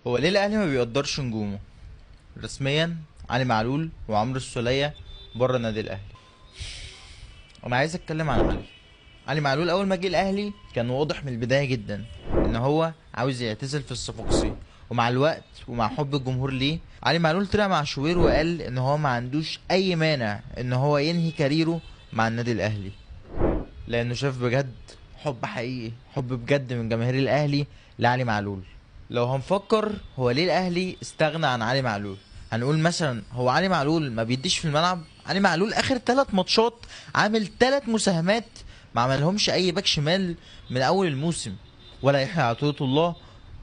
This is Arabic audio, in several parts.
هو ليه الاهلي ما بيقدرش نجومه؟ رسميا علي معلول وعمرو السولية بره النادي الاهلي. انا عايز اتكلم عن علي معلول. اول ما جه الاهلي كان واضح من البدايه جدا ان هو عاوز يعتزل في الصفاقسي، ومع الوقت ومع حب الجمهور ليه علي معلول طلع مع شوبير وقال ان هو ما عندوش اي مانع ان هو ينهي كاريره مع النادي الاهلي، لانه شاف بجد حب حقيقي، حب بجد من جماهير الاهلي لعلي معلول. لو هنفكر هو ليه الاهلي استغنى عن علي معلول، هنقول مثلا هو علي معلول ما بيديش في الملعب. علي معلول اخر 3 ماتشات عامل 3 مساهمات ما عملهمش اي باك شمال من اول الموسم، ولا يحيى عطية الله.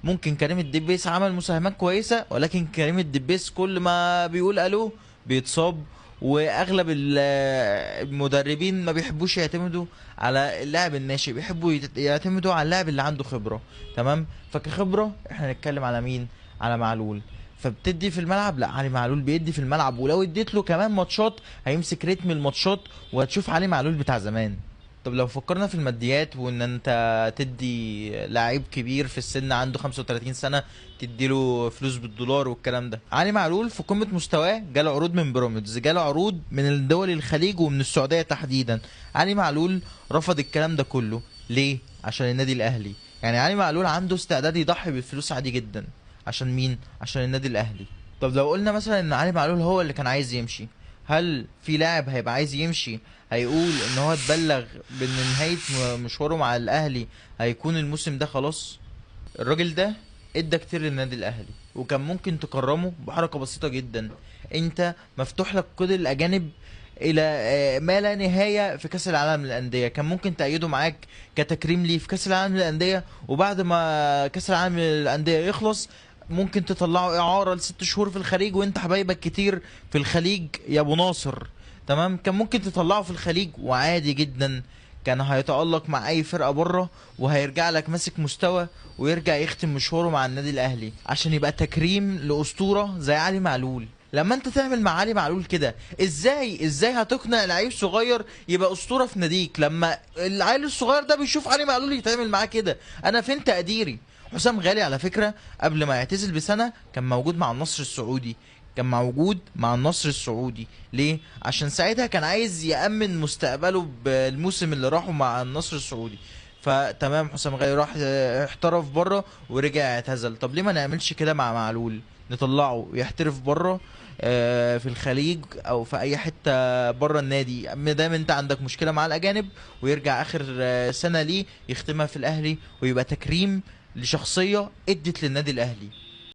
ممكن كريم الدبيس عمل مساهمات كويسة، ولكن كريم الدبيس كل ما بيقول الو بيتصاب، واغلب المدربين ما بيحبوش يعتمدوا على اللاعب الناشئ، بيحبوا يعتمدوا على اللاعب اللي عنده خبرة. تمام، فكخبرة احنا نتكلم على مين؟ على معلول. فبتدي في الملعب، لا علي معلول بيدي في الملعب، ولو اديت له كمان ماتشات هيمسك رتم الماتشات وهتشوف علي معلول بتاع زمان. طب لو فكرنا في الماديات، وان انت تدي لعيب كبير في السن عنده 35 سنة تديله فلوس بالدولار والكلام ده، علي معلول في قمة مستواه جاله عروض من بيراميدز، جاله عروض من الدول الخليج ومن السعودية تحديدا. علي معلول رفض الكلام ده كله ليه؟ عشان النادي الاهلي. يعني علي معلول عنده استعداد يضحي بالفلوس عادي جدا. عشان مين؟ عشان النادي الاهلي. طب لو قلنا مثلا ان علي معلول هو اللي كان عايز يمشي، هل في لاعب هيبقى عايز يمشي هيقول ان هو اتبلغ بان نهاية مشواره مع الاهلي هيكون الموسم ده خلاص؟ الراجل ده ادى كتير للنادي الاهلي، وكان ممكن تكرمه بحركة بسيطة جدا. انت مفتوح لك كل الاجانب الى ما لا نهاية في كاس العالم للاندية. كان ممكن تأيده معاك كتكريم ليه في كاس العالم للاندية، وبعد ما كاس العالم للاندية يخلص ممكن تطلعه اعارة ل6 شهور في الخليج، وانت حبايبك كتير في الخليج يا ابو ناصر. تمام، كان ممكن تطلعه في الخليج وعادي جدا كان هيتألق مع اي فرقة بره، وهيرجع لك ماسك مستوى، ويرجع يختم مشواره مع النادي الاهلي عشان يبقى تكريم لاسطورة زي علي معلول. لما انت تعمل مع علي معلول كده، ازاي هتقنع لعيب صغير يبقى اسطورة في ناديك لما العيل الصغير ده بيشوف علي معلول يتعمل معاه كده؟ انا فين تقديري؟ حسام غالي على فكرة قبل ما يعتزل بسنة كان موجود مع النصر السعودي، كان موجود مع النصر السعودي. ليه؟ عشان ساعتها كان عايز يأمن مستقبله بالموسم اللي راحه مع النصر السعودي. فتمام، حسام غالي راح احترف بره ورجع اعتزل. طب ليه ما نعملش كده مع معلول؟ نطلعه يحترف بره، في الخليج او في اي حته بره النادي، ما دام انت عندك مشكله مع الاجانب، ويرجع اخر سنه ليه يختمها في الاهلي، ويبقى تكريم لشخصيه ادت للنادي الاهلي.